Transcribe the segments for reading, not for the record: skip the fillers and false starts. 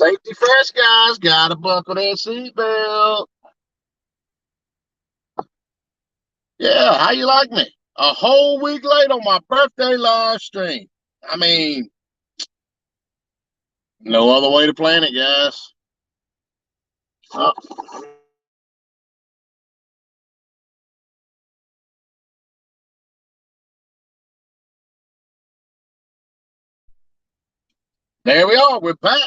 Safety first, guys. Gotta buckle that seatbelt. Yeah, how you like me? A whole week late on my birthday live stream. I mean, no other way to plan it, guys. Oh, there we are. We're back.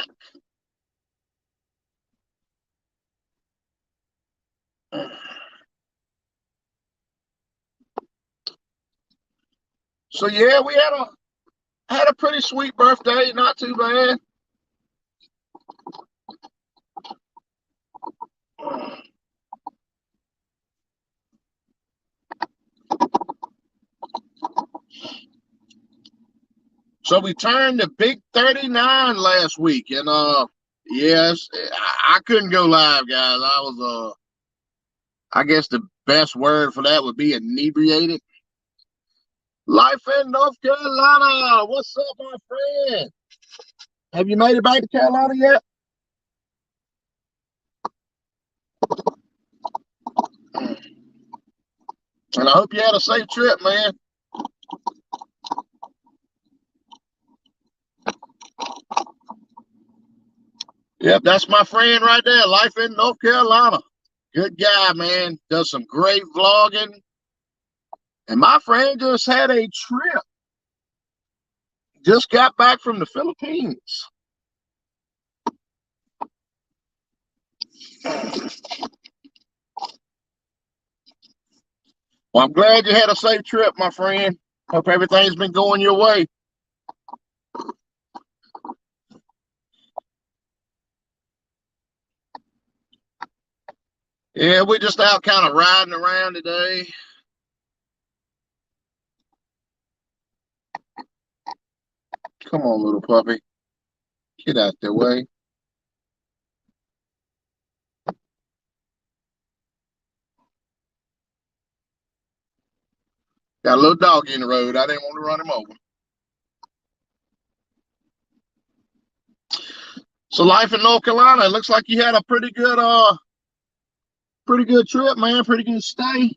So yeah, we had a pretty sweet birthday. Not too bad. So we turned the big 39 last week, and yes, I couldn't go live, guys. I was I guess the best word for that would be inebriated. Life in North Carolina. What's up, my friend? Have you made it back to Carolina yet? And I hope you had a safe trip, man. Yep, that's my friend right there. Life in North Carolina. Good guy, man. Does some great vlogging. And my friend just had a trip. Just got back from the Philippines. Well, I'm glad you had a safe trip, my friend. Hope everything's been going your way. Yeah, we're just out kind of riding around today. Come on, little puppy. Get out the way. Got a little dog in the road. I didn't want to run him over. So life in North Carolina, it looks like you had a pretty good trip, man. Pretty good stay.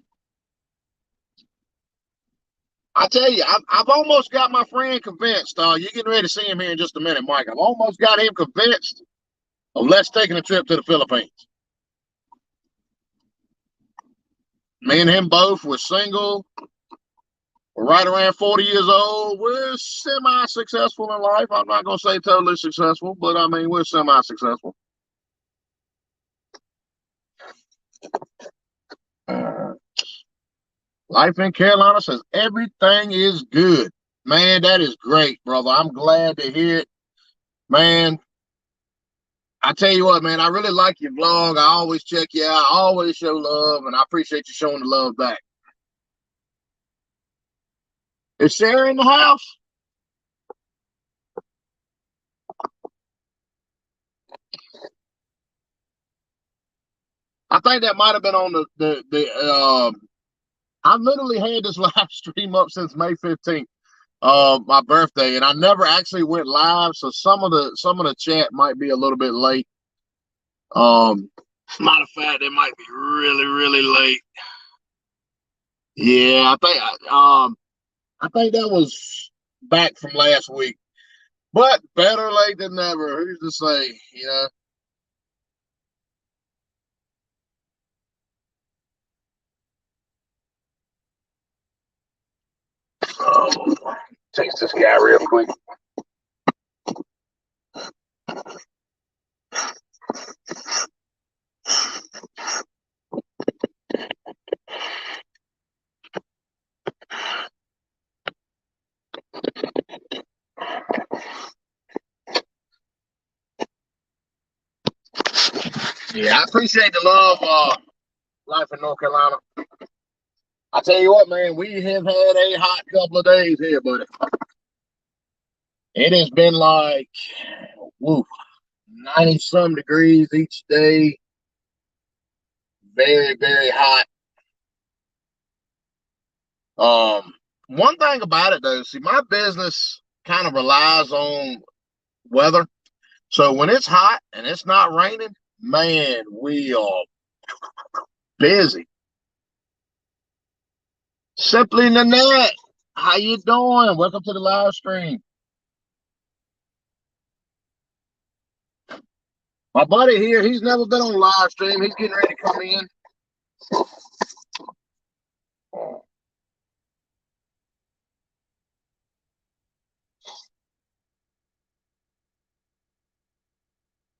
I tell you, I've almost got my friend convinced. You're getting ready to see him here in just a minute, Mike. I've almost got him convinced of let's taking a trip to the Philippines. Me and him both were single. We're right around 40 years old. We're semi-successful in life. I'm not going to say totally successful, but I mean, we're semi-successful. Life in Carolina says everything is good. Man, that is great, brother. I'm glad to hear it. Man, I tell you what, man, I really like your vlog. I always check you out. I always show love, and I appreciate you showing the love back. Is Sarah in the house? I think that might have been on the I literally had this live stream up since May 15th, my birthday, and I never actually went live, so some of the chat might be a little bit late. Matter of fact, it might be really, really late. Yeah, I think that was back from last week. But better late than never. Who's to say, you know? Oh, taste this guy real quick. Yeah, I appreciate the love, life in North Carolina. I tell you what, man, we have had a hot couple of days here, buddy. It has been like, woo, 90 some degrees each day. Very, very hot. One thing about it though, see, my business kind of relies on weather. So when it's hot and it's not raining, man, we are busy. Simply Nanette, how you doing? Welcome to the live stream. My buddy here, he's never been on live stream. He's getting ready to come in.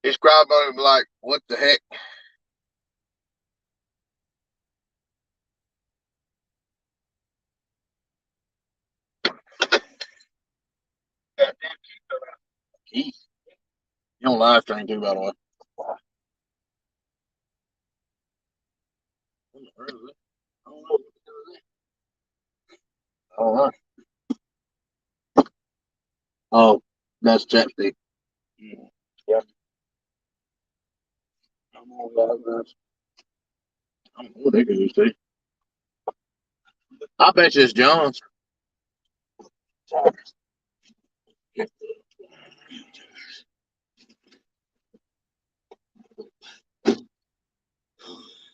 He's probably like, what the heck? Keith. You on live stream too, by the way. All right. Oh, that's chapstick. Yep. I'm on live. I don't know what they can use too. I bet you it's John's.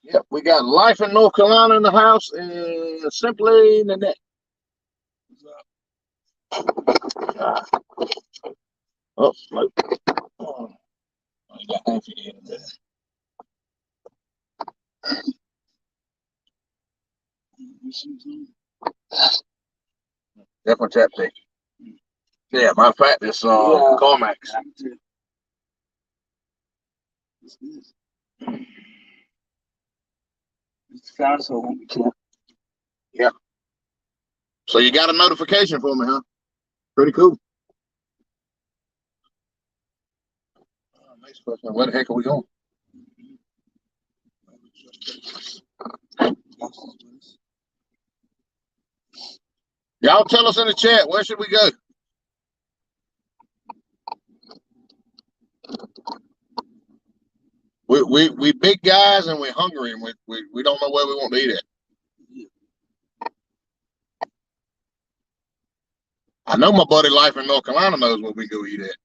Yep, we got Life in North Carolina in the house and Simply Nanette. Oh, smoke. Oh, I got half of it in there. Definitely chapstick. Yeah, matter of fact, it's Carmax. Yeah. So you got a notification for me, huh? Pretty cool. Next question. Where the heck are we going? Y'all tell us in the chat, where should we go? We big guys and we're hungry and we don't know where we want to eat at. I know my buddy Life in North Carolina knows where we go eat at.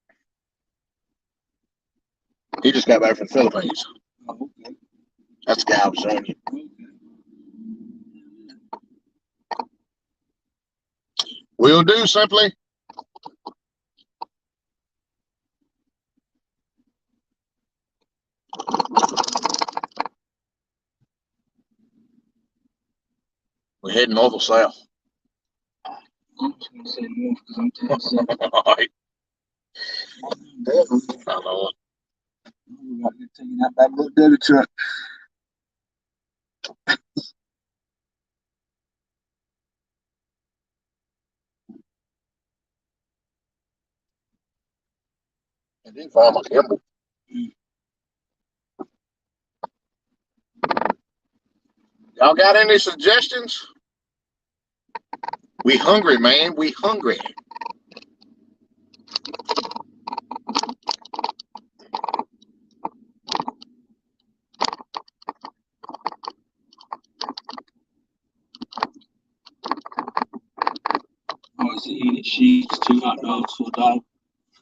He just got back from the Philippines. Oh, okay. That's the guy I was showing you. We'll do, Simply. We're heading north or south. I'm just going to say north because I'm down south. All right. I know it. We're out there taking out that little dirty truck. I did find my Campbell. Y'all got any suggestions? We hungry, man. We hungry. Oh, is it eating sheets, 2 hot dogs for $1?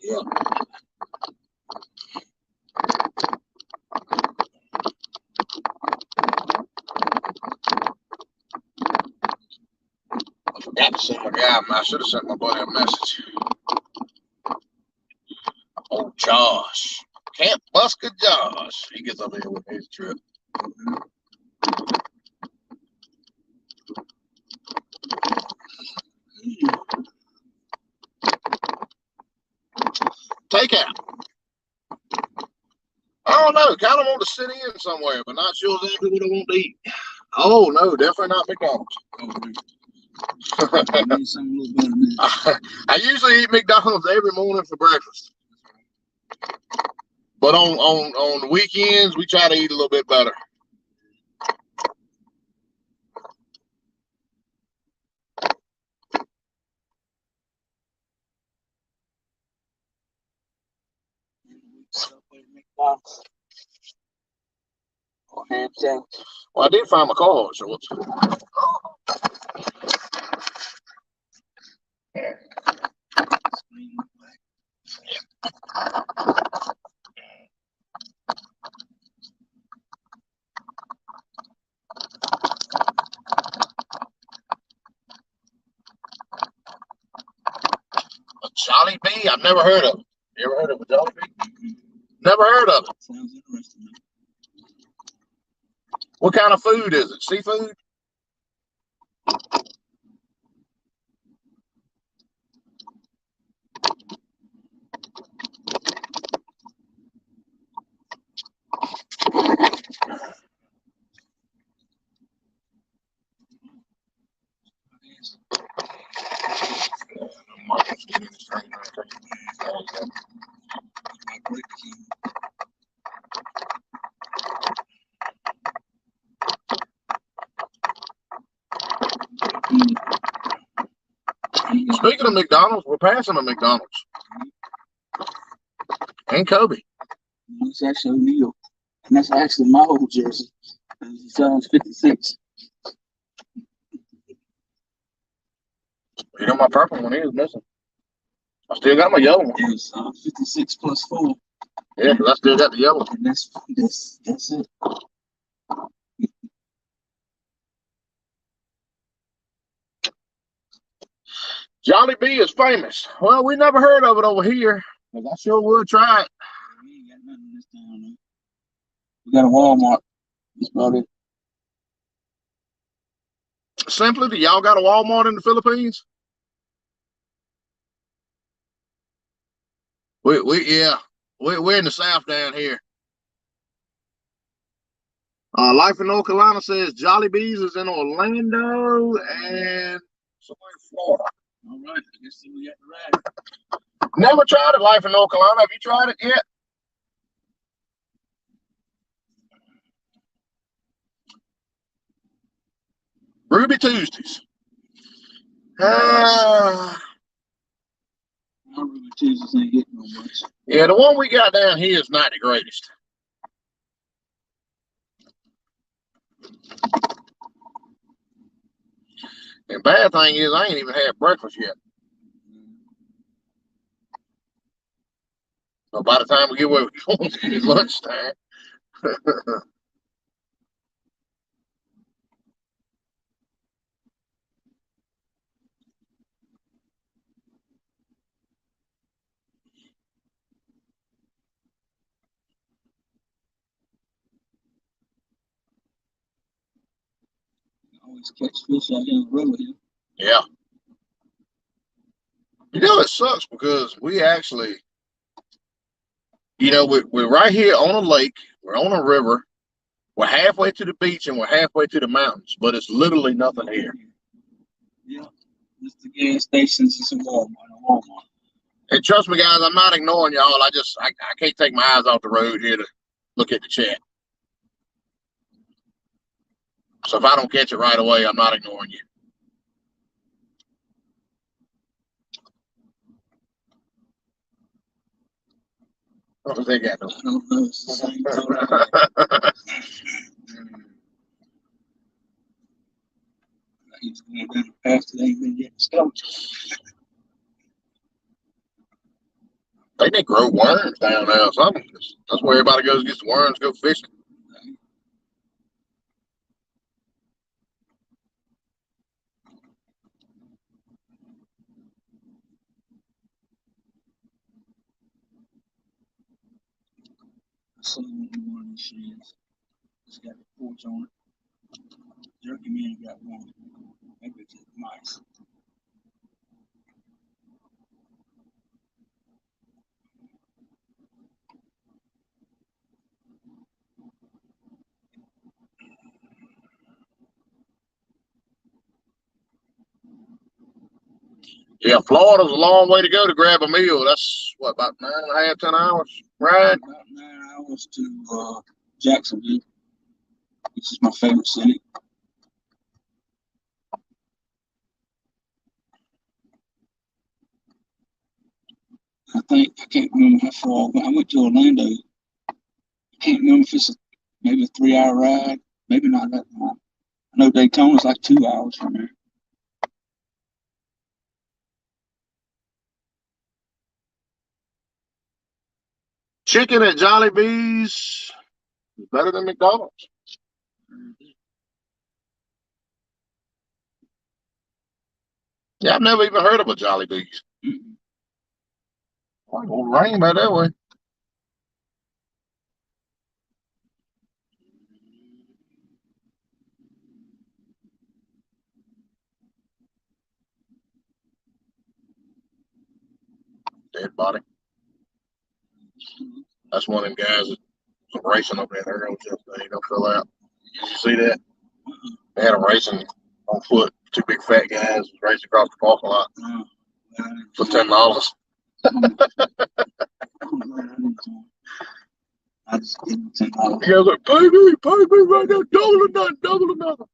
Yeah. I forgot to send my guy. I should have sent my buddy a message. Oh, Josh. Camp Busker Josh. He gets up here with his trip. Take out. I don't know. Kind of want to sit in somewhere, but not sure exactly what I want to eat. Oh, no, definitely not McDonald's. I usually eat McDonald's every morning for breakfast. But on weekends, we try to eat a little bit better. Well, I did find my car shorts. Jolly Bee? I've never heard of it. You ever heard of a Jolly Bee? Never heard of it. Sounds interesting. What kind of food is it? Seafood? Speaking of McDonald's, we're passing a McDonald's. And Kobe. It's actually Neil. And that's actually my old jersey. It sounds 56. You know my purple one is missing. I still got my yellow one. It's 56 plus 4. Yeah, because I still got the yellow. And that's it. Jolly Bee is famous. Well, we never heard of it over here, but I sure would try it. We ain't got nothing in this town, though. We got a Walmart. That's about it. Simply, do y'all got a Walmart in the Philippines? We're in the South down here. Life in North Carolina says Jolly Bees is in Orlando and somewhere in Florida. All right, I guess we got the ride. Never tried it, Life in North Carolina. Have you tried it yet? Ruby Tuesdays. My Ruby Tuesdays ain't getting no much. Yeah, the one we got down here is not the greatest. And bad thing is, I ain't even had breakfast yet. So by the time we get where we're going, it's lunchtime. Always catch fish out here in the river here. Yeah. You know, it sucks because we actually, we're right here on a lake. We're on a river. We're halfway to the beach and we're halfway to the mountains, but it's literally nothing here. Yeah. Just the gas stations and some Walmart. And trust me, guys, I'm not ignoring y'all. I can't take my eyes off the road here to look at the chat. So if I don't catch it right away, I'm not ignoring you. What does they got? I don't know. It's the same color. He's going down the path that ain't been getting stumped. They need to grow worms down there or something. That's where everybody goes to get some worms, go fishing. I saw one of these sheds. It's got a porch on it. Jerky Man got one. Maybe it's just mice. Yeah, Florida's a long way to go to grab a meal. That's what, about 9.5, 10 hours ride? About 9 hours to Jacksonville, which is my favorite city. I can't remember how far I went to Orlando. I can't remember if it's maybe a 3-hour ride, maybe not that long. I know Daytona's like 2 hours from there. Chicken at Jolly Bees is better than McDonald's. Yeah, I've never even heard of a Jolly Bees. Well, it won't rain by that way. Dead body. That's one of them guys that was racing up there earlier yesterday. Don't fell out. Did you see that? They had a racing on foot. Two big fat guys racing across the parking lot for $10. I just give him $10. You guys like, pay me right now, double or nothing, double or nothing.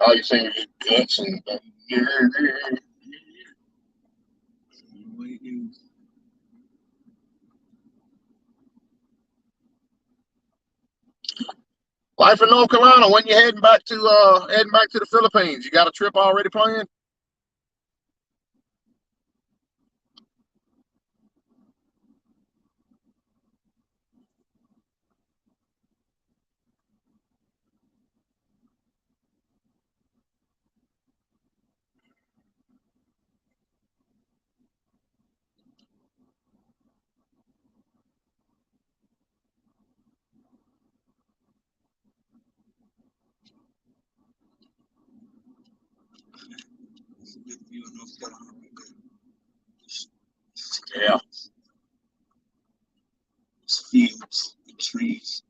All you see is guts and life in North Carolina. When you heading back to the Philippines? You got a trip already planned? Yeah. It's fields and trees.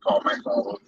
Call Max all over.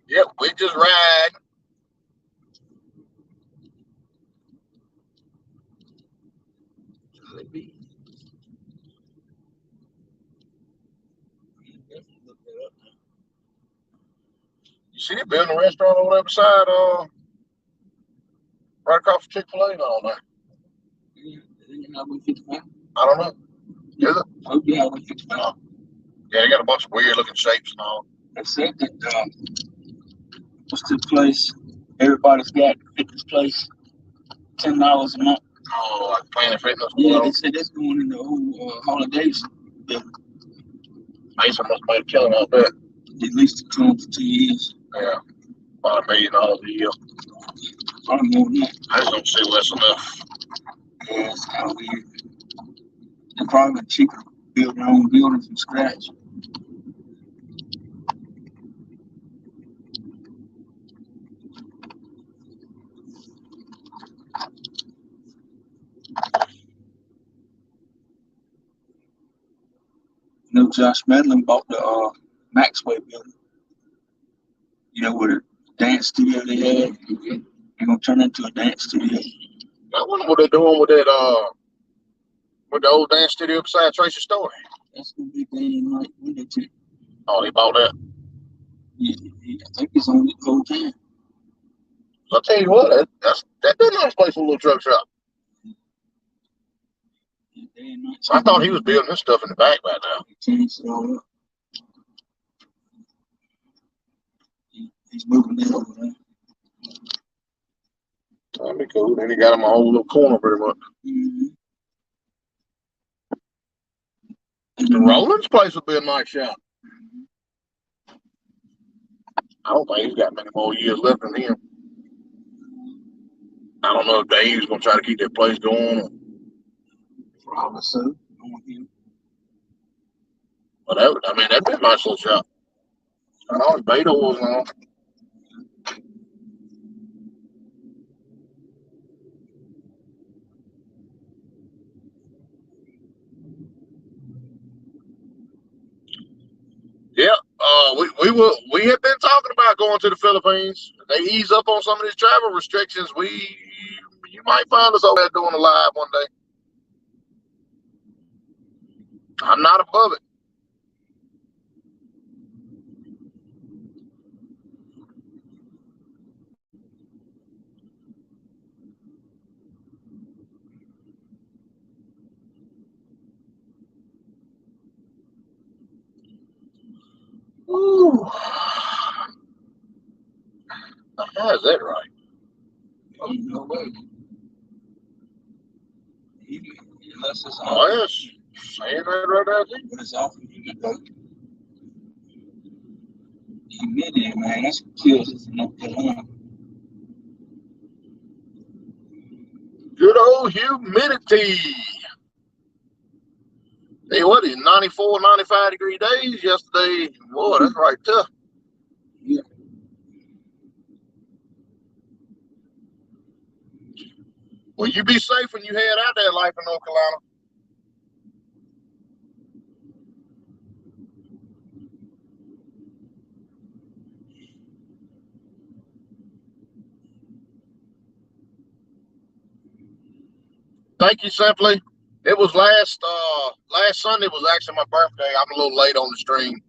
Yep, we just ride. You see they building a restaurant over there beside right across from Chick-fil-A and all that. I don't know. Is it? Oh, yeah, we fixed that. Yeah, they got a bunch of weird looking shapes and all. They said that, what's the place? Everybody's got fitness place, $10 a month. Oh, like Planet Fitness. Yeah, they said that's going in the old holidays. Mason must have made a killing out there. At least to come for 2 years. Yeah, about $1 million a year. Probably more than that. I just don't see less enough. Yeah, it's kind of weird. They're probably cheaper to build their own building from scratch. You know, Josh Medlin bought the Maxwell building. You know, where the dance studio they had. They're gonna turn it into a dance studio. I wonder what they're doing with that with the old dance studio beside Tracy's store. That's gonna be day and night window tint. Oh, they bought that. Yeah, I think it's on it the whole time. I'll tell you what, that'd be a nice place for a little truck shop. Yeah, day and night. I thought he was building his stuff in the back by now. He changed it all up. He's moving it over there. That'd be cool. Then he got him a whole little corner pretty much. Mm-hmm. The Rollins place would be a nice shop. I don't think he's got many more years left in him. I don't know if Dave's gonna try to keep that place going. Probably so. But that'd be a nice little shop. I know it's Beto was on. Yeah, we had been talking about going to the Philippines. They ease up on some of these travel restrictions. You might find us over there doing a live one day. I'm not above it. Ooh. How is that right? Oh, no way. Unless it's Oh, yes. Saying that right there. But it's often humid though. Humidity, man, that's what kills us in North Carolina. Good old humidity. Hey, what is 94, 95 degree days yesterday? Boy, that's right tough. Yeah. Well, you be safe when you head out there, life in North Carolina. Thank you, Simply. It was last Sunday was actually my birthday. I'm a little late on the stream.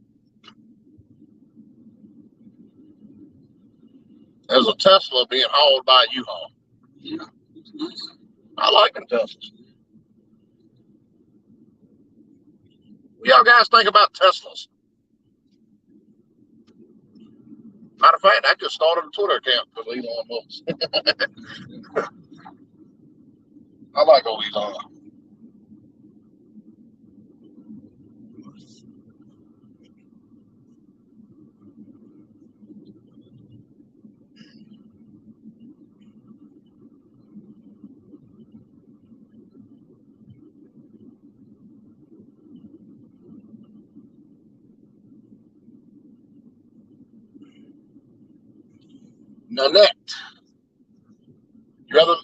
There's a Tesla being hauled by a U-Haul. Yeah, it's nice. I like them Teslas. What y'all guys think about Teslas? Matter of fact, I just started a Twitter account for Elon Musk. I like old Elon. Nanette. You rather?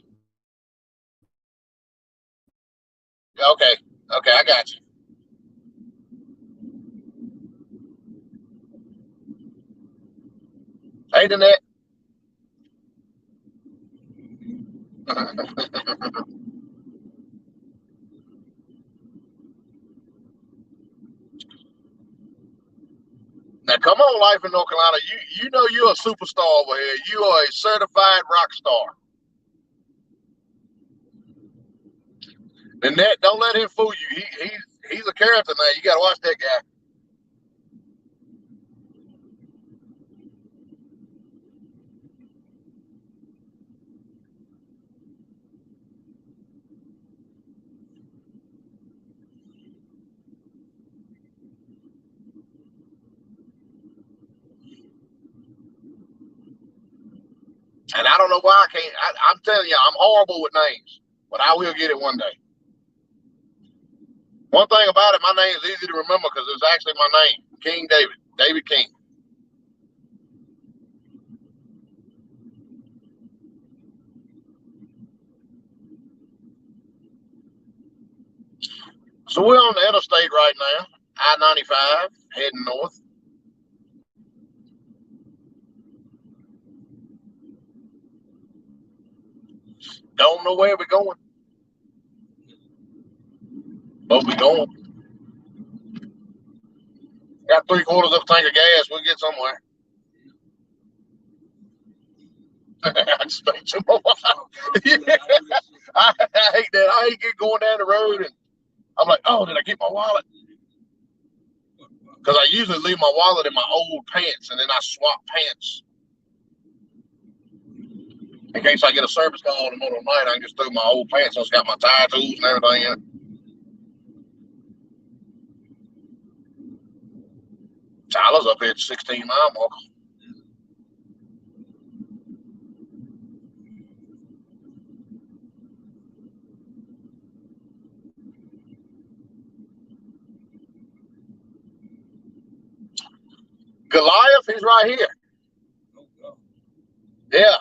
Okay, I got you. Hey, Nanette. Now, come on, life in North Carolina. You know you're a superstar over here. You are a certified rock star. Nanette, don't let him fool you. He's a character now. You got to watch that guy. And I don't know why I can't. I'm telling you, I'm horrible with names, but I will get it one day. One thing about it, my name is easy to remember because it's actually my name, King David, David King. So we're on the interstate right now, I-95, heading north. Don't know where we're going, but we're going. Got 3/4 of a tank of gas. We'll get somewhere. I just made some more. Yeah. I hate that. I hate going down the road and I'm like, oh, did I get my wallet? Because I usually leave my wallet in my old pants and then I swap pants. In case I get a service call in the middle of the night, I can just throw my old pants. So it's got my tire tools and everything in it. Tyler's up here at 16 mile marker. Goliath, he's right here. Yeah.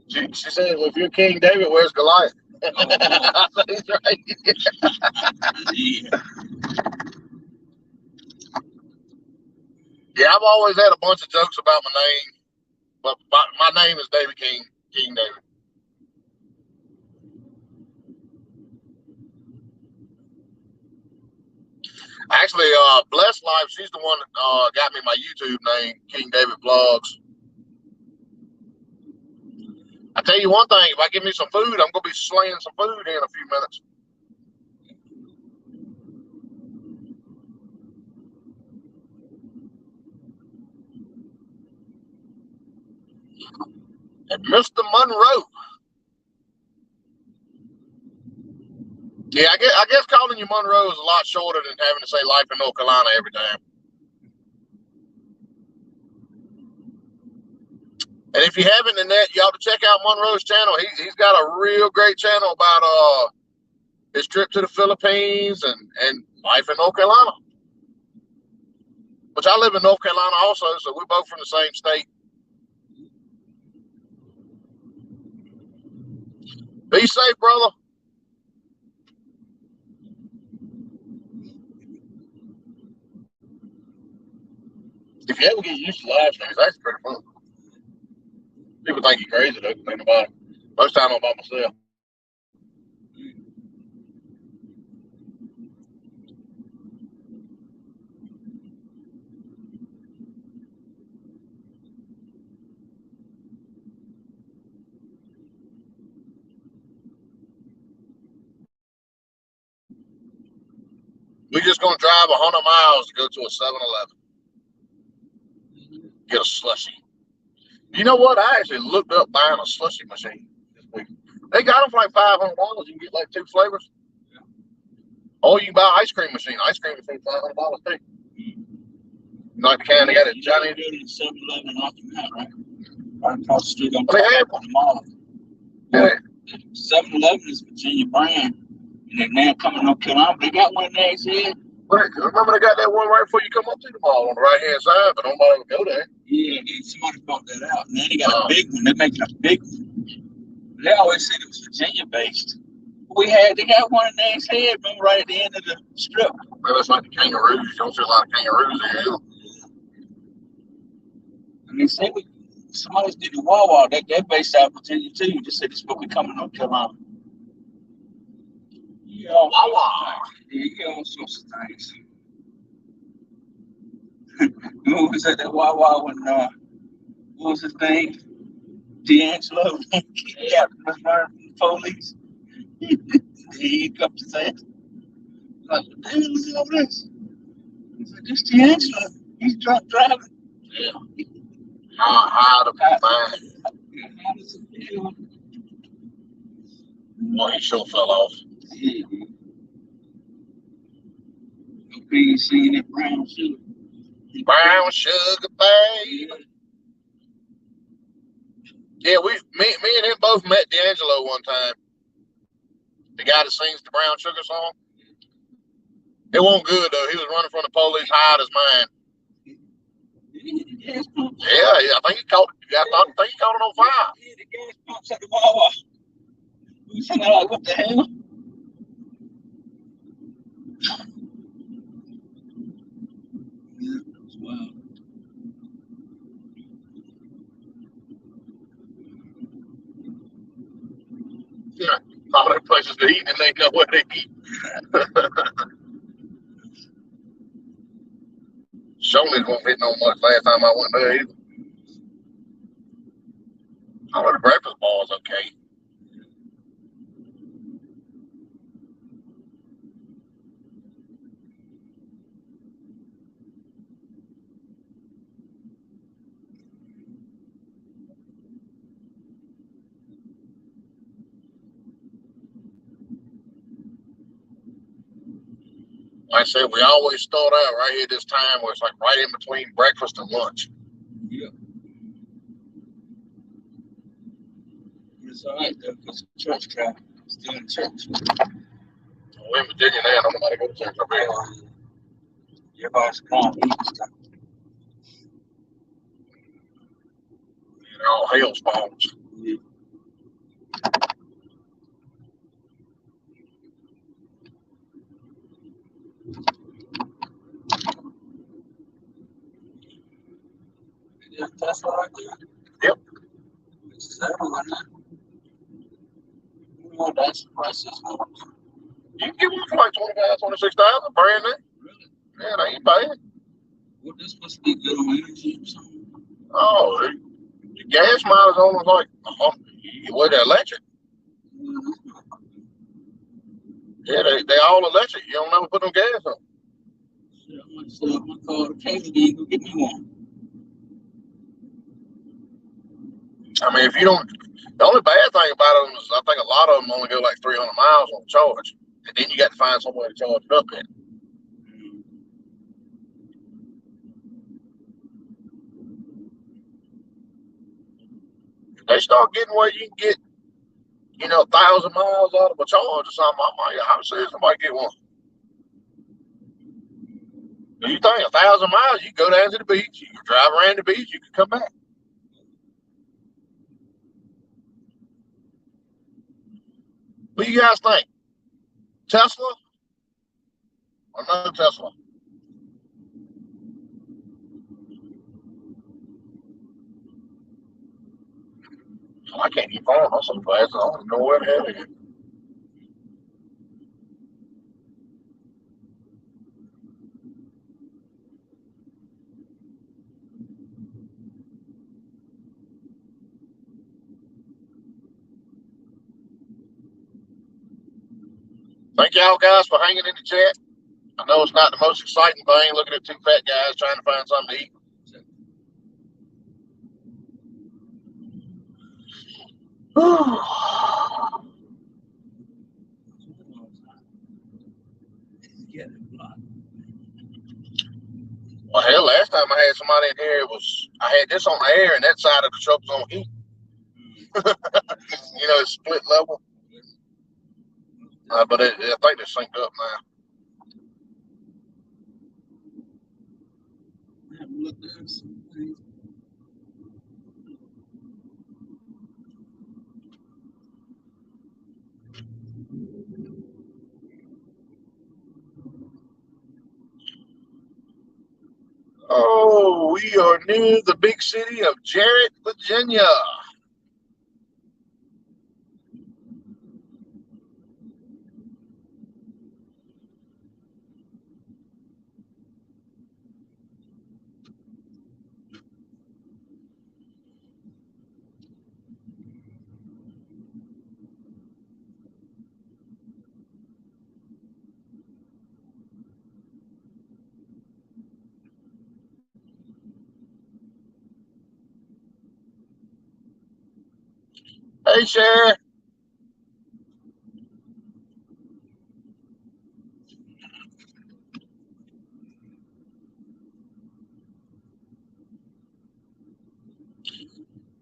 She said, well, if you're King David, where's Goliath? I said, he's right here. Yeah. Yeah, I've always had a bunch of jokes about my name, but my name is David King, King David. Actually, Blessed Life, she's the one that got me my YouTube name, King David Vlogs. I tell you one thing, if I get me some food, I'm gonna be slaying some food in a few minutes. And Mr. Monroe. Yeah, I guess calling you Monroe is a lot shorter than having to say life in North Carolina every time. And if you haven't in that, you ought to check out Monroe's channel. He's got a real great channel about his trip to the Philippines and life in North Carolina. Which I live in North Carolina also, so we're both from the same state. Be safe, brother. If you ever get used to live streams, that's pretty fun. People think you're crazy though, think about it. Most time I'm by myself. We're just gonna drive 100 miles to go to a 7-Eleven. Get a slushie. You know what? I actually looked up buying a slushie machine this week. They got them for like $500. You can get like 2 flavors. Or you can buy an ice cream machine. Ice cream machine $500 too. Like the kind they got at Johnny. 7-Eleven in Octomount, right? Right across the street on the mall. Yeah. 7-Eleven is Virginia brand, and they're now coming to North Carolina. They got one there, said. Remember they got that one right before you come up to the mall on the right hand side, but nobody would go there. Yeah, somebody bought that out. And then they got a big one. They're making a big one. They always said it was Virginia based. They got one in Nags Head, remember, right at the end of the strip. Well, it's like the kangaroos. You don't see a lot of kangaroos here. And they said somebody did the Wawa. They're based out of Virginia too. You just said it's supposed to be coming to North Carolina. Yeah, Wawa. Yeah, you get all sorts of things. Who was at that Wawa when what was his name? D'Angelo. Yeah, the police. He comes to say, like, what the hell is all this? He's like, this D'Angelo. He's drunk driving. Yeah. How to find. How does it feel? Well, he sure fell off. Yeah. Okay, you seeing that brown sugar? Brown sugar, babe. Yeah, me and him both met D'Angelo one time. The guy that sings the Brown Sugar song. It wasn't good though. He was running from the police high as mine. Yeah, I think he caught it on fire. Yeah, the gas pumps at the Wawa. We was thinking like, what the hell? Yeah, it was wild. Yeah, all them places to eat and they know where they eat. Shoney's won't hit no much last time I went there either. I know the breakfast bar is okay. Like I said, we always start out right here this time where it's like right in between breakfast and lunch. Yeah. It's all right though, because church crowd still in church. We're in Virginia now, don't nobody go to church up here. Everybody's gone to eat and stuff. They're all hail spawns. Yeah. Yeah, that's right there. Yep. It's everywhere now. You know, that's the prices. You can get one for like 25, 26,000, brand new. Really? Yeah, they ain't bad. Well, this must be good on energy or something. Oh, the gas mileage almost like, well, they're electric. Yeah, they all electric. You don't never put no gas on. Shit, I'm gonna set up my car to Kaylee and go get me one. I mean, if you don't, the only bad thing about them is I think a lot of them only go like 300 miles on charge, and then you got to find somewhere to charge it up at. If they start getting where you can get, 1,000 miles out of a charge or something, I'm serious, somebody get one. Do you think 1,000 miles? You can go down to the beach, you can drive around the beach, you can come back. What do you guys think? Tesla or no Tesla? I can't keep on. I'm so fast. I don't know where the hell it is. Thank y'all guys for hanging in the chat. I know it's not the most exciting thing looking at two fat guys trying to find something to eat. Well, hell, last time I had somebody in here, I had this on the air and that side of the truck was on heat. It's split level. But I think they're synced up now. Oh, we are near the big city of Jarrett, Virginia. Hey, Cher.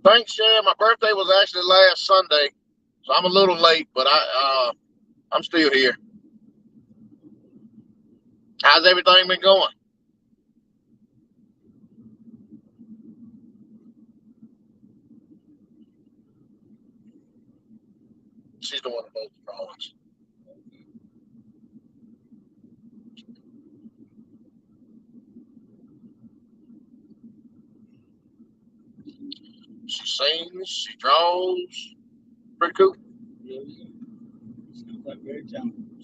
Thanks, Cher. My birthday was actually last Sunday, so I'm a little late, but I'm still here. How's everything been going? She's the one that knows the drawings. She sings, she draws. Pretty cool.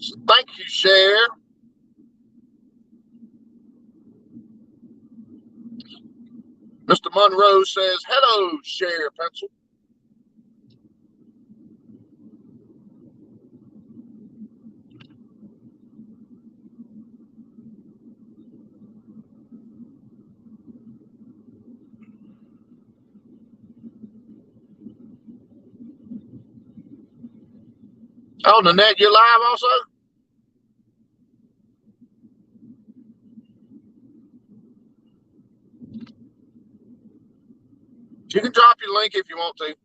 So thank you, Cher. Mr. Monroe says, hello, Cher Pencil. Oh, Nanette, you're live also? You can drop your link if you want to.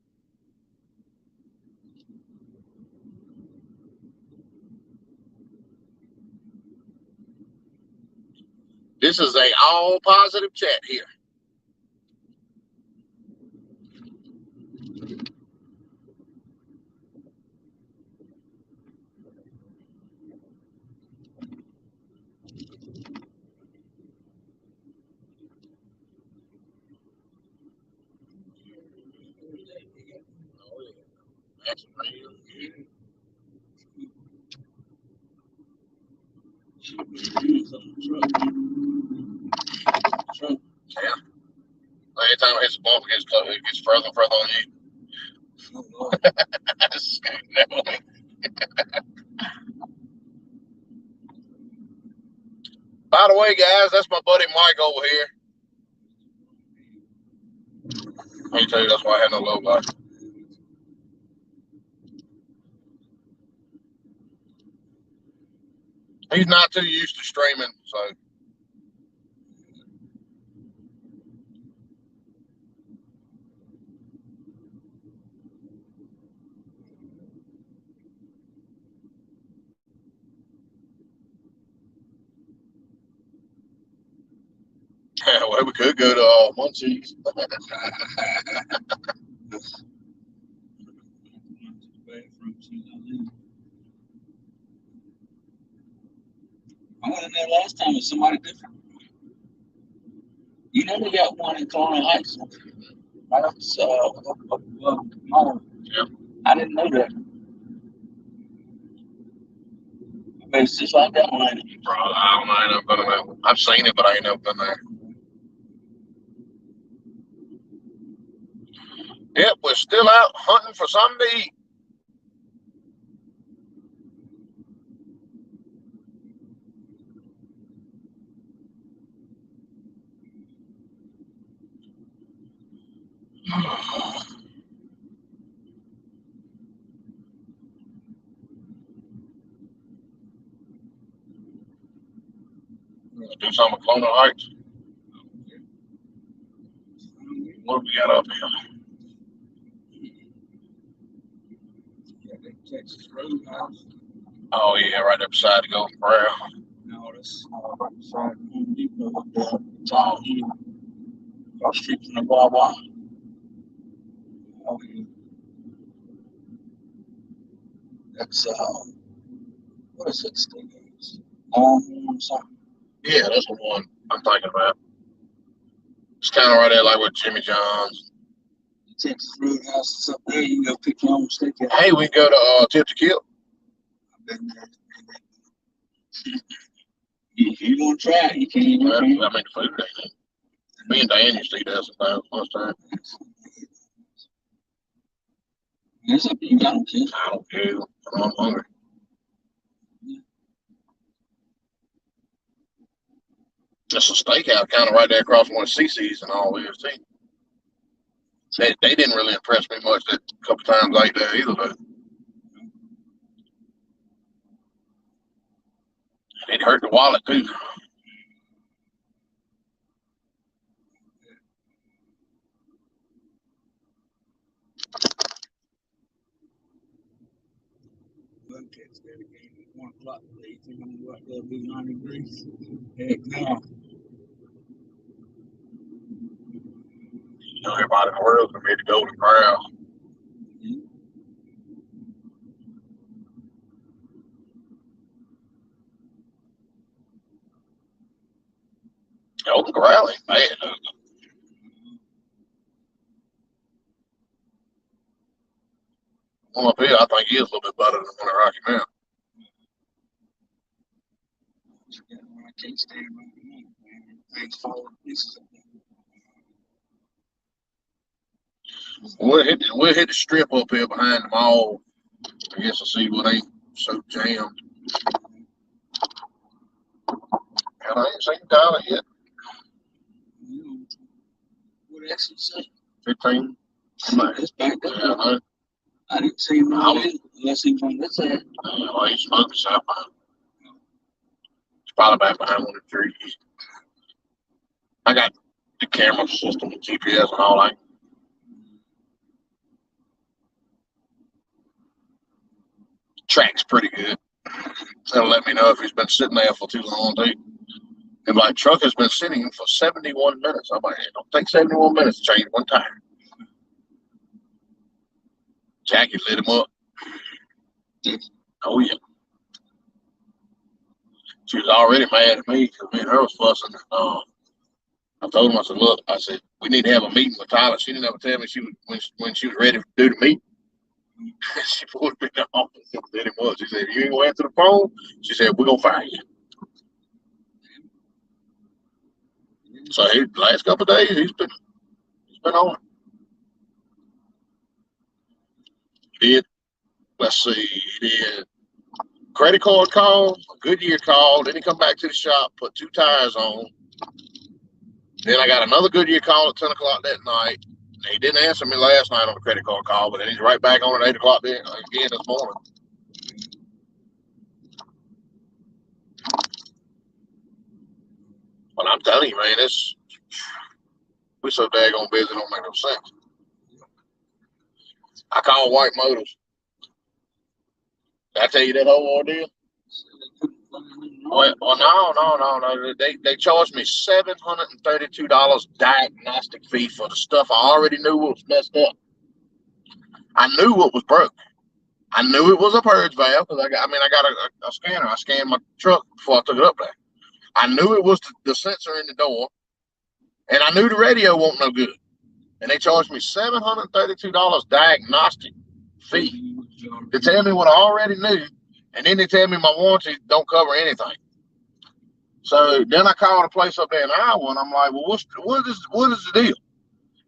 This is a all positive chat here. true. Yeah. Anytime it hits the bump, it gets further and further on you. Oh, Lord. By the way, guys, that's my buddy Mike over here. Let me tell you, that's why I had no low light. He's not too used to streaming, so. Well, we could go to Munchies. I went in there last time with somebody different. You know they got one in Colonial Heights. Right up mall. Yep. I didn't know that. But it's just like that one, ain't it? Bro, I don't know. I ain't never been there. I've seen it, but I ain't never been there. Yep, we're still out hunting for something to eat. Let's do something with Colonial Heights. What do we got up here? Texas Roadhouse. Oh, yeah, right there beside the Golden Corral. No, that's beside Home Depot up there. It's all here. Across the street from the Wawa. Oh, yeah. That's, what is it? Longhorn or something? Yeah, that's the one I'm thinking about. It's kind of right there like with Jimmy John's. Texas Roadhouse is up there. You can go pick your own steak out. Hey, we can go to Tip to Kill. I've been there. If you want to try it, you can. Well, I mean, the food ain't it. Me and Dan used to eat that sometimes most time. That's up to you. I don't care. I don't care. I'm hungry. There's a steakhouse kind of right there across from one of CC's and all this too. They didn't really impress me much that couple times I ate there either though. It hurt the wallet too. One catch that again at 1 o'clock today. You think I'm gonna go out there and do 90 degrees? Heck no. You know, everybody in the world's gonna be at the Golden Corral. Golden Corral ain't bad though. One up here, I think he is a little bit better than one at Rocky Mountain. I can't stand Rocky Mountain, man. Things falling to pieces up there. We'll hit the strip up here behind the mall. I guess I'll see what ain't so jammed. And I ain't seen Tyler yet. What else you say? 15. It's back up. Yeah, I know. I didn't see him unless he from this end. Well, he's smoking something. It's probably back behind one of the trees. I got the camera system and GPS and all that. Track's pretty good. It'll let me know if he's been sitting there for too long, too. And my truck has been sitting for 71 minutes. I'm like, it don't take 71 minutes to change one tire. Jackie lit him up. Oh, yeah. She was already mad at me because me and her was fussing. I told him, I said, look, I said, we need to have a meeting with Tyler. She didn't ever tell me when she was ready to do the meeting. She pulled me in the office and lit him up. She said, if you ain't going to answer the phone, she said, we're going to fire you. So last couple of days he's been on. He did. Let's see. He did credit card call, a Goodyear call. Then he come back to the shop, put 2 tires on. Then I got another Goodyear call at 10 o'clock that night. He didn't answer me last night on the credit card call, but then he's right back on at 8 o'clock again this morning. But I'm telling you, man, we're so daggone busy, it don't make no sense. I called White Motors. Did I tell you that whole ordeal? Well, no. They charged me $732 diagnostic fee for the stuff I already knew was messed up. I knew what was broke. I knew it was a purge valve because I got a scanner. I scanned my truck before I took it up there. I knew it was the sensor in the door, and I knew the radio wasn't no good. And they charged me $732 diagnostic fee to tell me what I already knew, and then they tell me my warranty don't cover anything. So then I called a place up there in Iowa, and I'm like, well, what is the deal?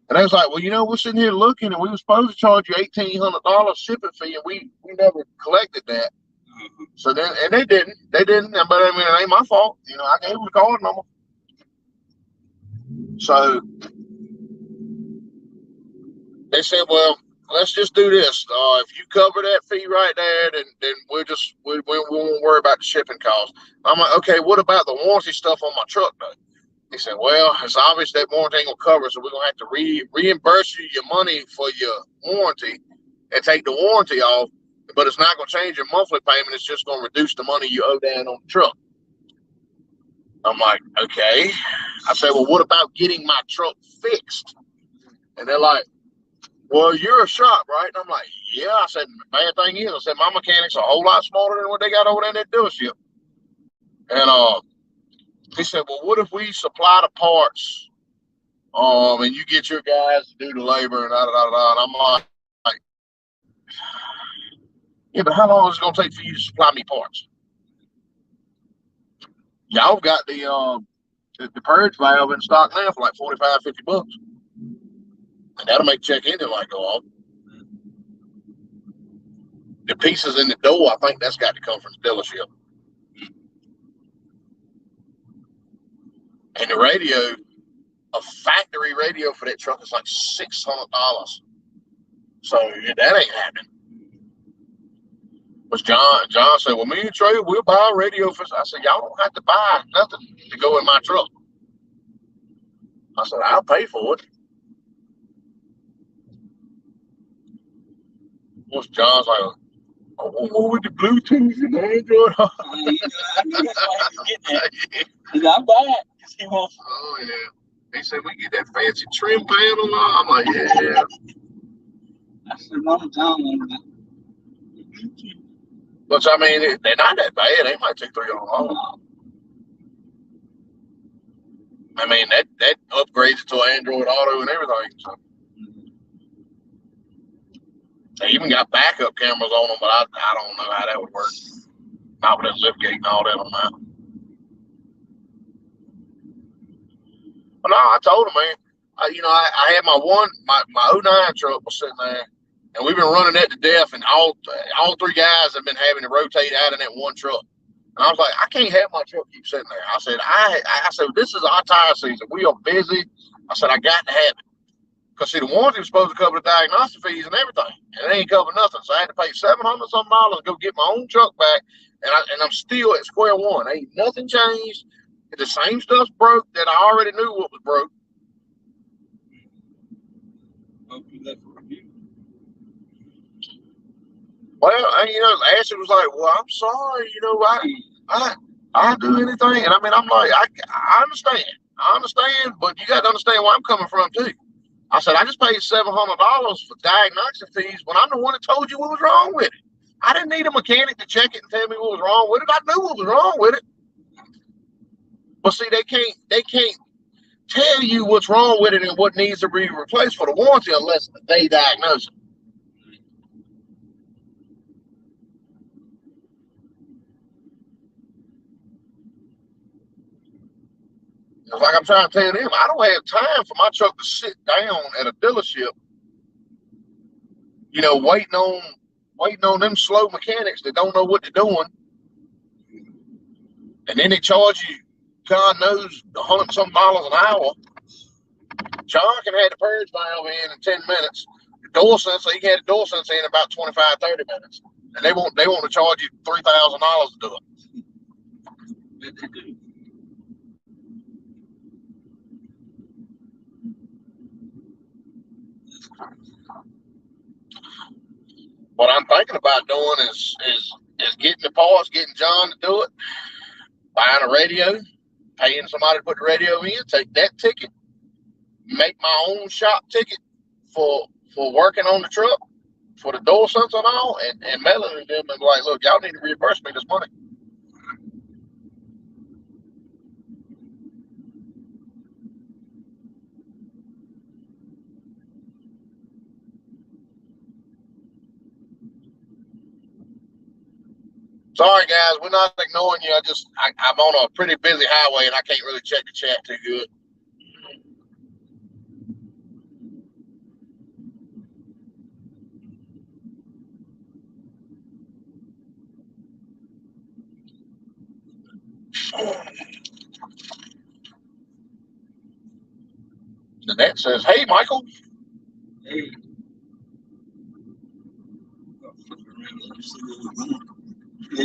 And they was like, well, we're sitting here looking, and we were supposed to charge you $1,800 shipping fee, and we never collected that. So then, and they didn't, but I mean, it ain't my fault. I gave them the card number. So they said, well, let's just do this. If you cover that fee right there, then we won't worry about the shipping costs. I'm like, okay, what about the warranty stuff on my truck though? He said, well, it's obvious that warranty ain't gonna cover it, so we're gonna have to reimburse you your money for your warranty and take the warranty off, but it's not gonna change your monthly payment. It's just gonna reduce the money you owe down on the truck. I'm like, okay. I said, well, what about getting my truck fixed? And they're like, well, you're a shop, right? And I'm like, yeah. I said, the bad thing is, I said, my mechanics are a whole lot smarter than what they got over there in that dealership. And he said, well, what if we supply the parts, and you get your guys to do the labor and da-da-da-da. And I'm like, yeah, but how long is it going to take for you to supply me parts? Y'all got the purge valve in stock now for like $45-$50. And that'll make check engine light go off. The pieces in the door, I think that's got to come from the dealership. And the radio, a factory radio for that truck is like $600. So that ain't happening. But John said, well, me and Trey, we'll buy a radio for. I said, y'all don't have to buy nothing to go in my truck. I said, I'll pay for it. What's John's like, oh, what with the Bluetooth and the Android? I'm bad. Oh, yeah. They said, we get that fancy trim panel. I'm like, yeah. I said, Mama John on that. But I mean, they're not that bad. They might take $300. I mean, that upgrades to Android Auto and everything. So. They even got backup cameras on them, but I don't know how that would work. Not with that lift gate and all that on that. But no, I told him, man. I had my 09 truck was sitting there, and we've been running that to death, and all 3 guys have been having to rotate out in that one truck. And I was like, I can't have my truck keep sitting there. I said, I said, this is our tire season. We are busy. I said, I got to have it. Because, see, the warranty was supposed to cover the diagnostic fees and everything. And it ain't covered nothing. So I had to pay $700-something to go get my own truck back. And I'm still at square one. Ain't nothing changed. The same stuff's broke that I already knew what was broke. Well, Ashley was like, well, I'm sorry. I'll do anything. And I mean, I'm like, I understand. I understand. But you got to understand where I'm coming from, too. I said, I just paid $700 for diagnostic fees when I'm the one that told you what was wrong with it. I didn't need a mechanic to check it and tell me what was wrong with it. I knew what was wrong with it. But see, they can't tell you what's wrong with it and what needs to be replaced for the warranty unless they diagnose it. It's like I'm trying to tell them, I don't have time for my truck to sit down at a dealership, waiting on them slow mechanics that don't know what they're doing. And then they charge you, God knows, $100-some an hour. John can have the purge valve in 10 minutes. The door sensor, he can have the door sensor in about 25, 30 minutes. And they want to charge you $3,000 to do it. What I'm thinking about doing is getting the parts, getting John to do it, buying a radio, paying somebody to put the radio in, take that ticket, make my own shop ticket for working on the truck, for the door sensor and all, and mail it to them and be like, look, y'all need to reimburse me this money. Sorry, guys, we're not ignoring you. I'm on a pretty busy highway and I can't really check the chat too good. That says, hey, Michael. Hey. A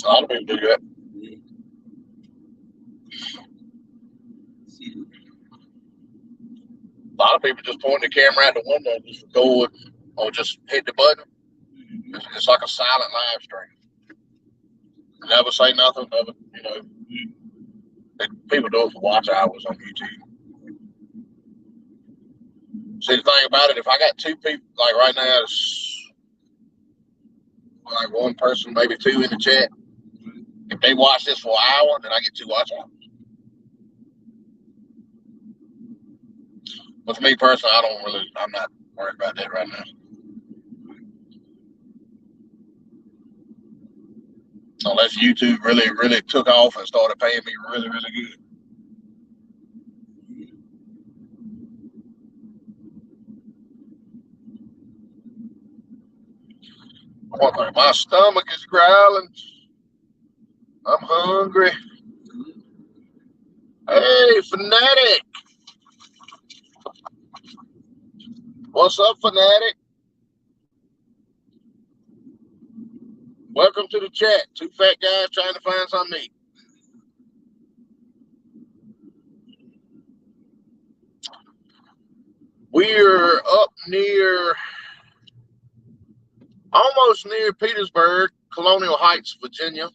lot of people do that. A lot of people just point the camera out the window and just record or just hit the button. It's like a silent live stream. Never say nothing. Never, people do it for watch hours on YouTube. See, the thing about it, if I got two people, like right now, it's like one person, maybe two in the chat. If they watch this for an hour, then I get 2 watch hours. But for me personally, I'm not worried about that right now. Unless YouTube really, really took off and started paying me really, really good. One thing, my stomach is growling. I'm hungry. Hey, Fanatic. What's up, Fanatic? Welcome to the chat. 2 fat guys trying to find something to eat. We're up almost near Petersburg, Colonial Heights, Virginia.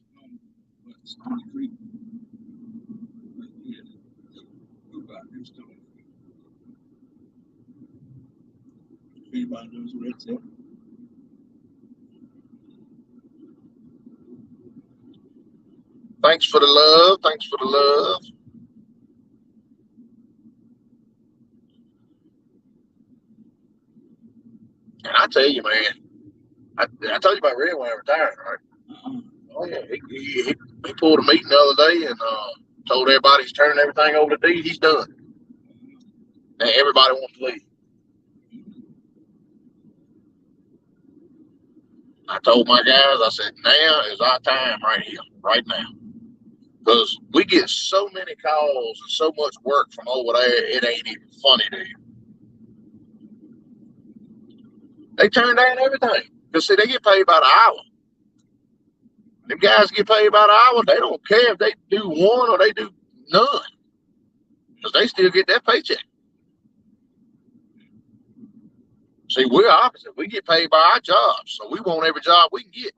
Anybody knows where it's at? Thanks for the love. Thanks for the love. And I tell you, man, I told you about Red Wine retiring, right? Oh yeah, he pulled a meeting the other day and told everybody he's turning everything over to D. He's done. And everybody wants to leave. I told my guys, I said, now is our time right here, right now. Because we get so many calls and so much work from over there, it ain't even funny to you. They turn down everything. Because, see, they get paid by the hour. Them guys get paid by the hour. They don't care if they do one or they do none. Because they still get that paycheck. See, we're opposite. We get paid by our jobs. So we want every job we can get.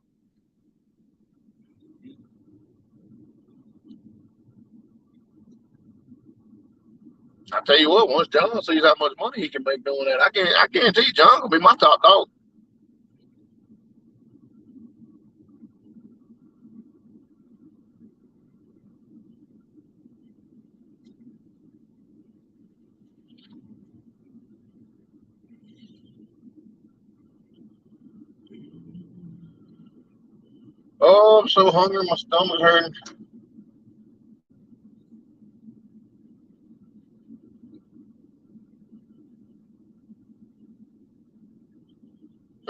I tell you what, once John sees how much money he can make doing that, I guarantee you John will be my top dog. Oh, I'm so hungry, my stomach's hurting.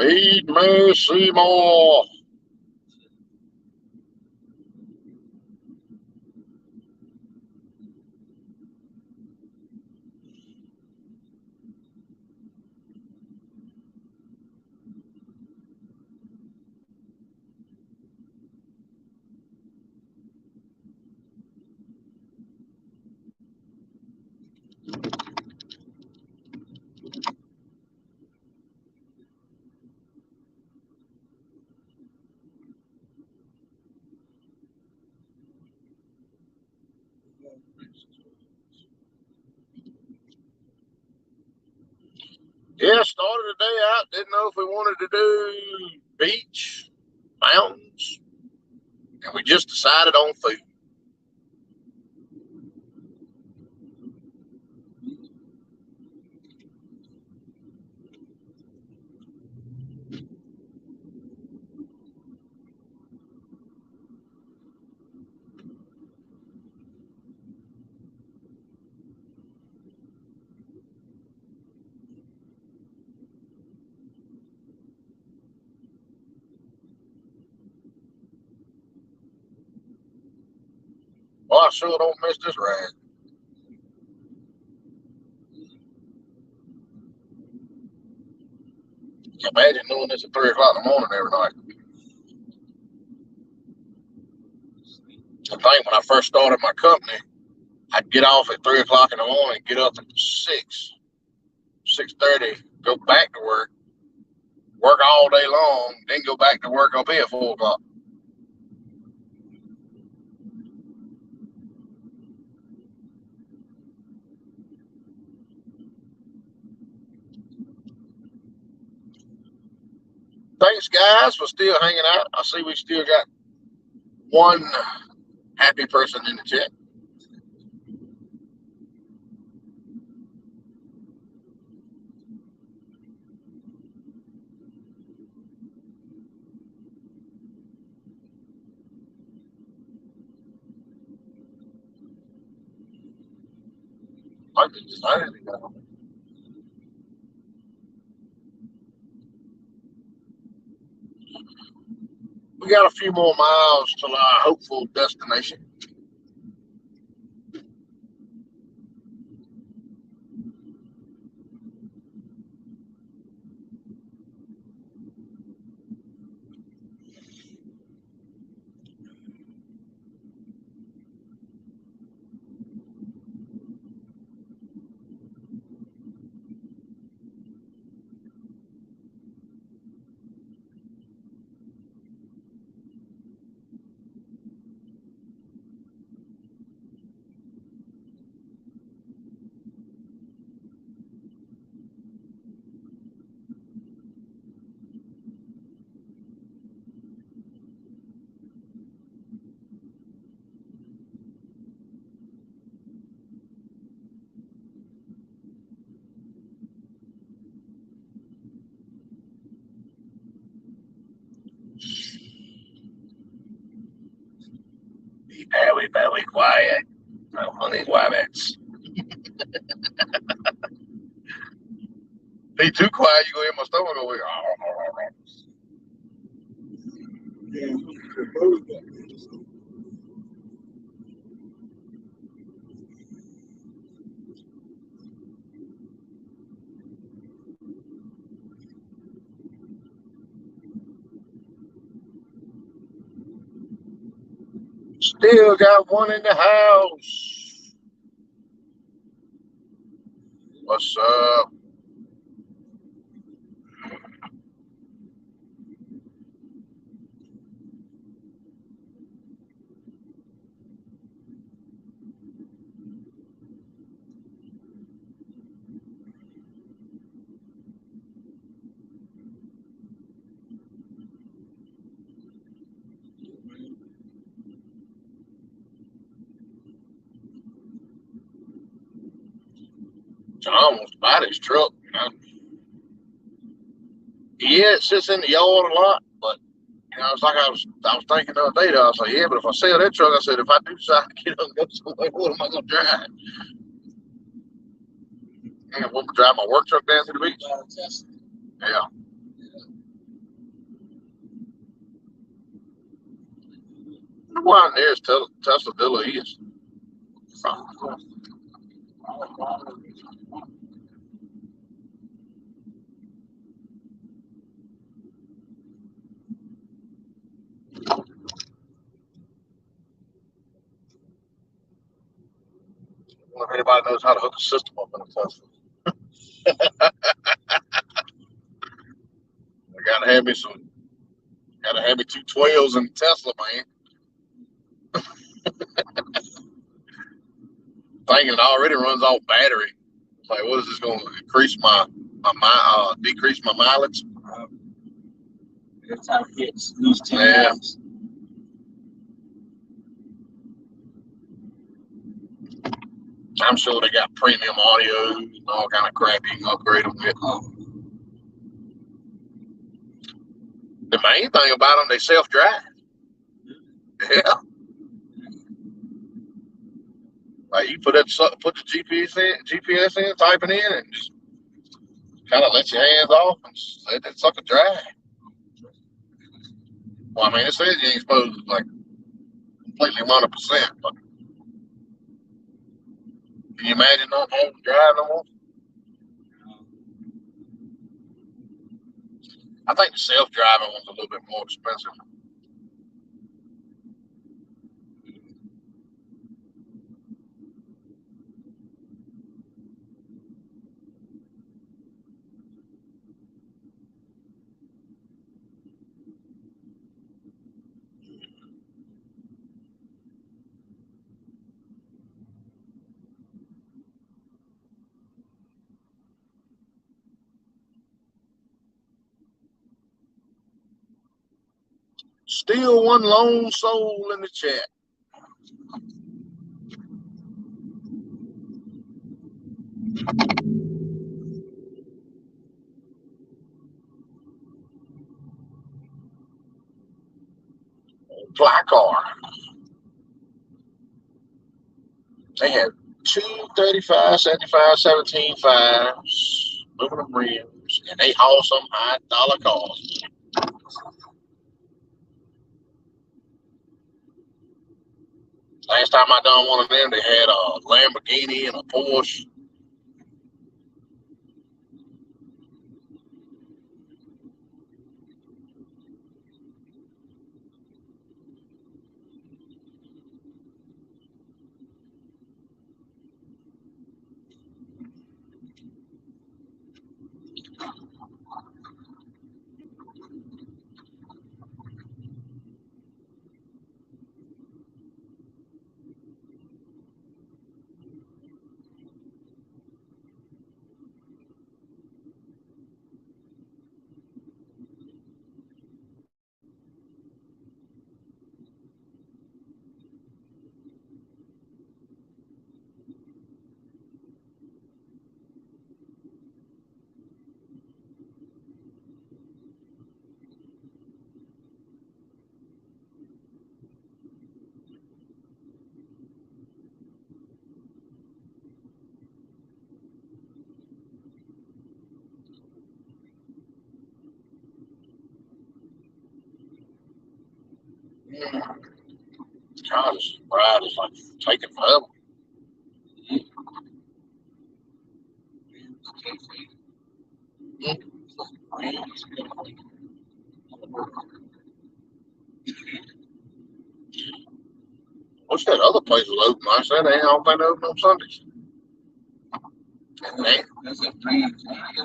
Feed me Seymour. Yeah, started the day out. Didn't know if we wanted to do beach, mountains, and we just decided on food. Well, I sure don't miss this ride. Imagine doing this at 3 o'clock in the morning every night. I think when I first started my company, I'd get off at 3 o'clock in the morning, get up at 6:30, go back to work all day long, then go back to work up here at 4 o'clock. Thanks, guys, for still hanging out. I see we still got one happy person in the chat. We got a few more miles to our hopeful destination. Be very, very quiet. No honey rabbits. Be too quiet, you go hear my stomach go. Still got one in the house. What's up? John wants to buy this truck. Yeah, it sits in the yard a lot, but it's like I was thinking the other day. I was like, yeah, but if I sell that truck, I said, if I do decide to get up and go somewhere, what am I gonna drive? And I'm gonna drive my work truck down to the beach. Yeah. wonder why there's Tesla Dilla is. I wonder if anybody knows how to hook a system up in a Tesla. Gotta have me 212s in Tesla, man. Thinking it already runs off battery. It's like, what is this going to increase decrease my mileage? That's how it hits. Lose 10 miles. I'm sure they got premium audio and all kind of crap you can upgrade them with. The main thing about them, they self-drive. Yeah. Like you put the GPS in, type it in, and just kind of let your hands off and let that sucker drive. Well, I mean, it says you ain't supposed to like completely 100%, but can you imagine not having to drive no more? I think the self-driving one's a little bit more expensive. Still one lone soul in the chat. Fly car. They had 235, 75, 17 fives, aluminum rims, and they haul some high dollar cars. Last time I done one of them, they had a Lamborghini and a Porsche. God, this ride is like taking forever. What's that other place was open? I said they don't think they open on Sundays. That's a brand.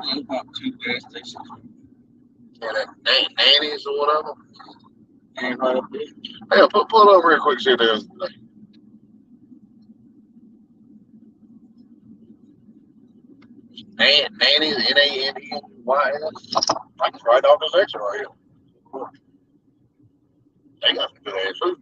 There's about 2 gas stations. Yeah, that Nanny's or whatever. And right up there. Hey, pull over real quick, see if there's Nanny's, N-A-N-E-Y-S. Like it's right off this exit right here. They got some good ass food.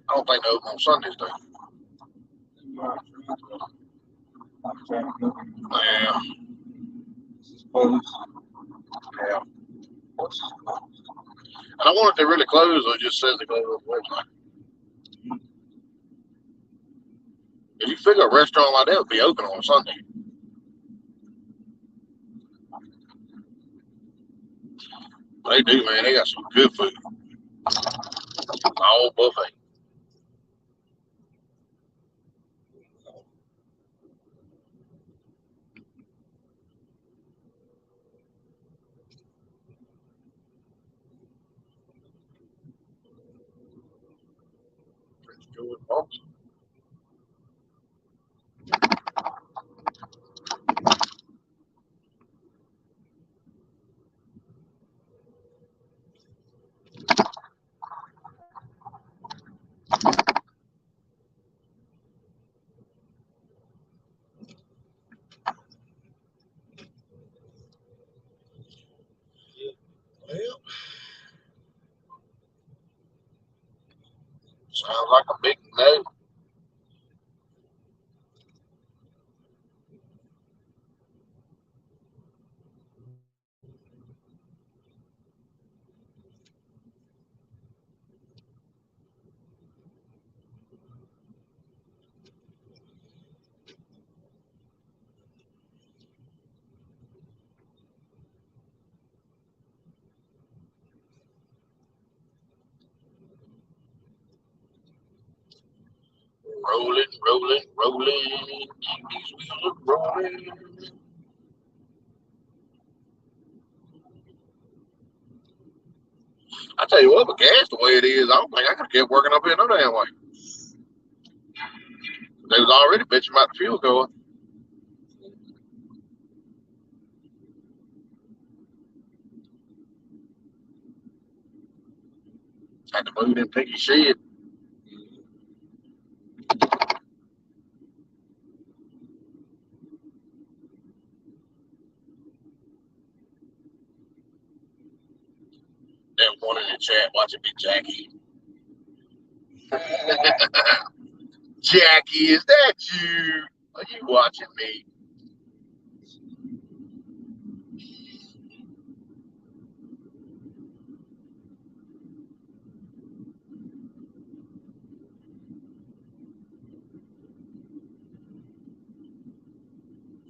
I don't think they open on Sundays though. Yeah. Yeah. And I wonder if they really closed or it just says they closed on the website. If you figure a restaurant like that would be open on Sunday. They do, man. They got some good food. All buffet. Well, sounds like a big no. Rolling, rolling, rolling. Keep these wheels rolling. I tell you what, but gas the way it is, I don't think I could have kept working up here no damn way. They was already bitching about the fuel going. Had to move in Pinky shed. That one in the chat watching me, Jackie. Jackie, is that you? Are you watching me?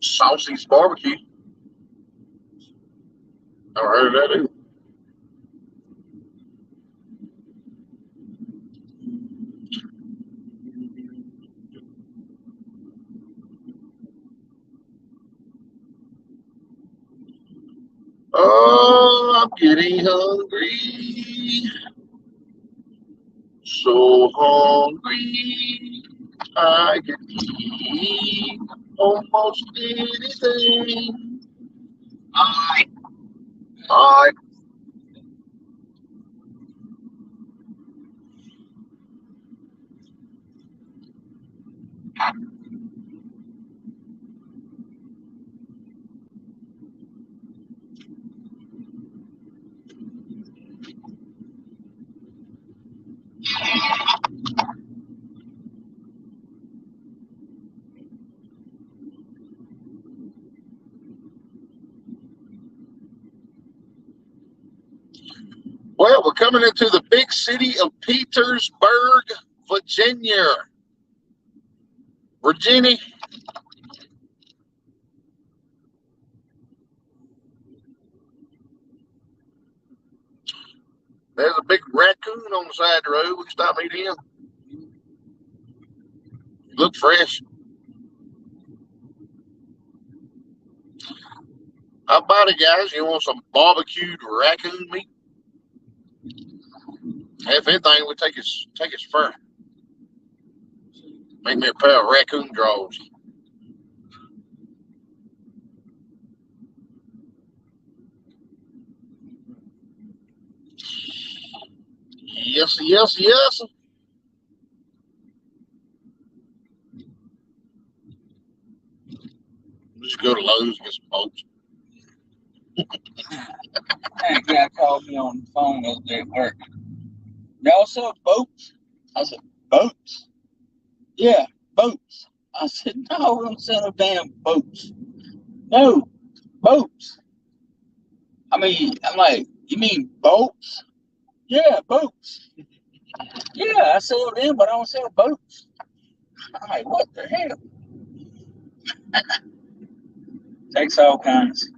Saucy's barbecue. Never heard of that either. Oh, I'm getting hungry. So hungry. I can eat almost anything. I, I. Well, we're coming into the big city of Petersburg, Virginia. Virginia. There's a big raccoon on the side of the road. We can stop and eat him. He looks fresh. How about it, guys? You want some barbecued raccoon meat? If anything, we take his fur. Make me a pair of raccoon drawers. Yes, yes, yes. Just go to Lowe's and get some boats. That guy called me on the phone the other day at work. Y'all sell boats? I said, boats? Yeah, boats. I said, no, we don't sell no damn boats. No, boats. I mean, I'm like, you mean boats? Yeah, boats. Yeah, I sell them, but I don't sell boats. I'm like, what the hell? Takes all kinds.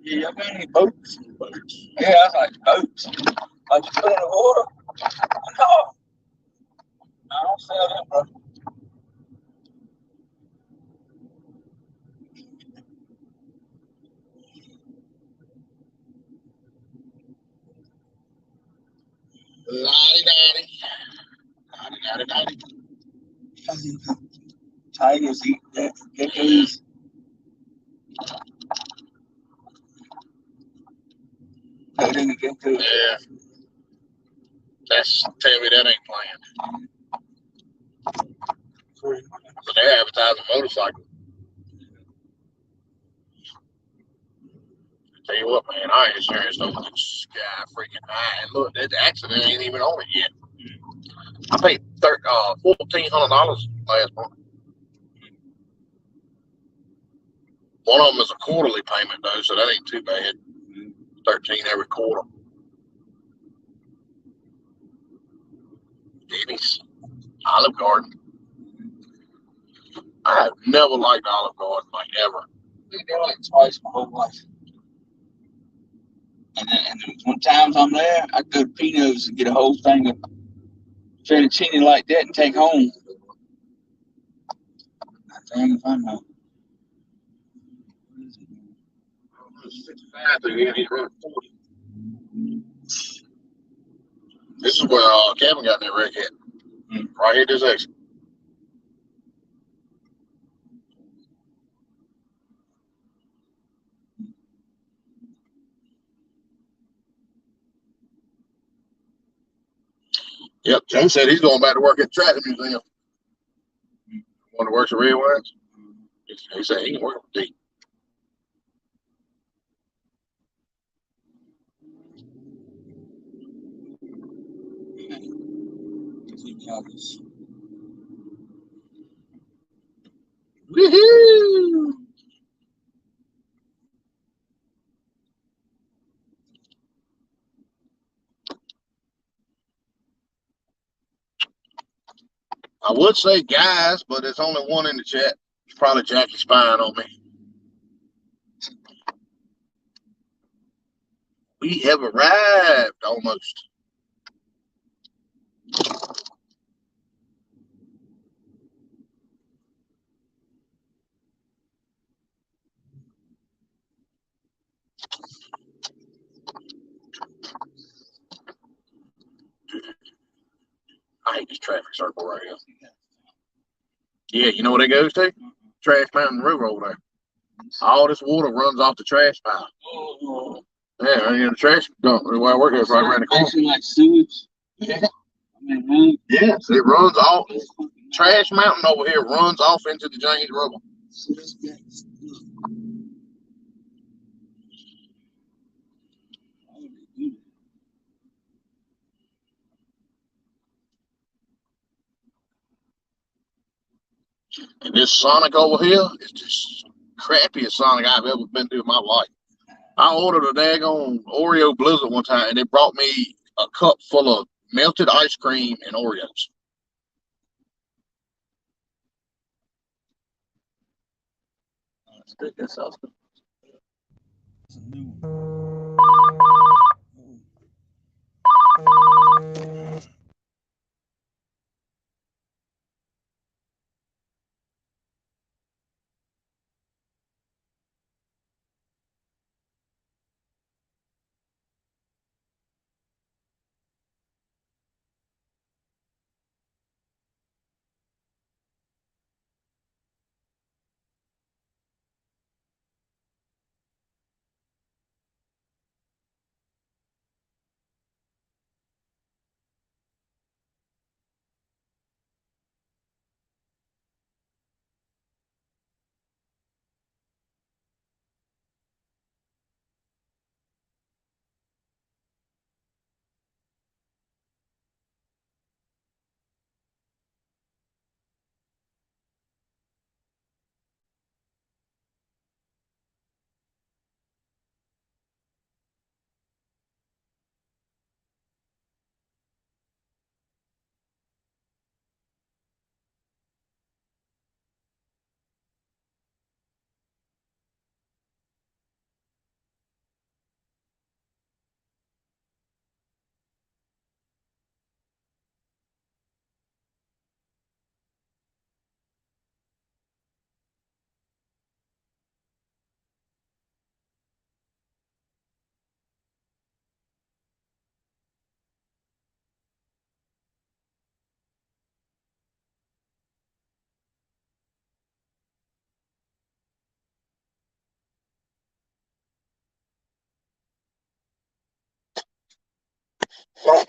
Yeah, y'all got any boats? Yeah, I was like, boats? Like you put in the water? No, I don't sell them, bro. Lottie dottie. Lottie dottie. Tigers eat that. Geckos. Coding a gecko. Yeah. That's tell me that ain't planned. But they're advertising motorcycles. Tell you what, man, our insurance over the sky freaking high. And look, that accident ain't even on it yet. I paid $1,400 last month. One of them is a quarterly payment though, so that ain't too bad. 13 every quarter. Denny's, Olive Garden. I have never liked Olive Garden, like ever. Been there like twice my whole life. And then when times I'm there, I go to Pino's and get a whole thing of fettuccine like that and take home. I think if I know. 65 through here, he's running 40. This is where Kevin got that wreck at. Right here, this exit. Yep, Joe said he's going back to work at the Traffic Museum. One that works at Red Wines. He said he can work with D. Woohoo! I would say guys, but there's only one in the chat. It's probably Jackie spying on me. We have arrived almost. I hate this traffic circle right here. Yeah, you know what it goes to? Trash Mountain River over there. All this water runs off the trash pile. Oh, Yeah, right in the trash dump. Where I work at, right around the corner. like sewage. Yeah. I mean, really? Yes, it runs off. Trash Mountain over here runs off into the James River. And this Sonic over here is just crappiest Sonic I've ever been to in my life. I ordered a daggone Oreo Blizzard one time, and they brought me a cup full of melted ice cream and Oreos. That's awesome.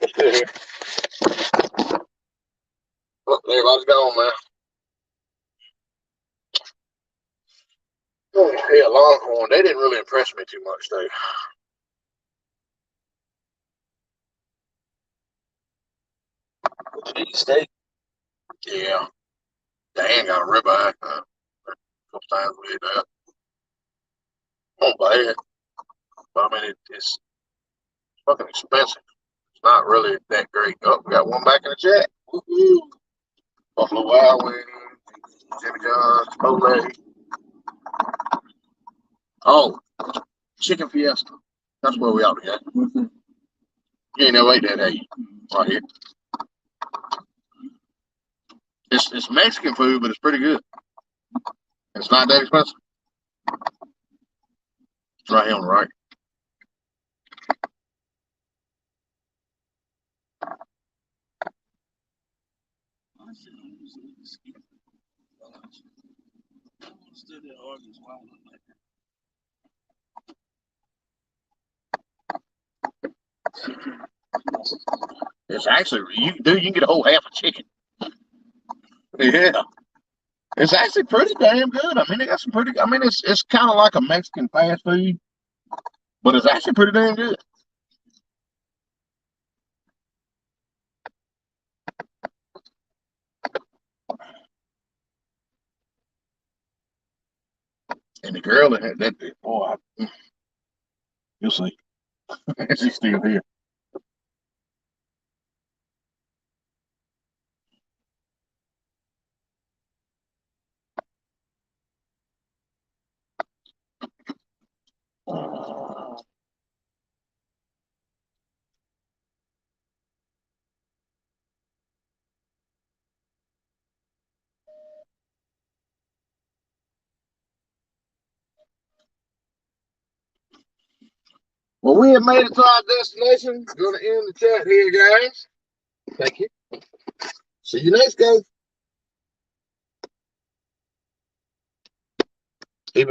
It's good here. Oh, everybody's gone, man. Oh, yeah, Longhorn. They didn't really impress me too much, though. State. Yeah. Dan got a ribeye. A couple times we did that. Not bad. But I mean, it's fucking expensive. It's not really that great. Oh, we got one back in the chat. Woo-hoo. Buffalo Wild Wings, Jimmy John's, Chipotle. Oh, Chicken Fiesta. That's where we ought to get. You ain't never ate that, hey? Right here. It's Mexican food, but it's pretty good. It's not that expensive. It's right here on the right. It's actually you can get a whole half a chicken. Yeah. It's actually pretty damn good. I mean, they got some pretty. I mean, it's kind of like a Mexican fast food, but it's actually pretty damn good. And the girl that had that, boy, you'll see. She's still here. Well, we have made it to our destination. Going to end the chat here, guys. Thank you. See you next go.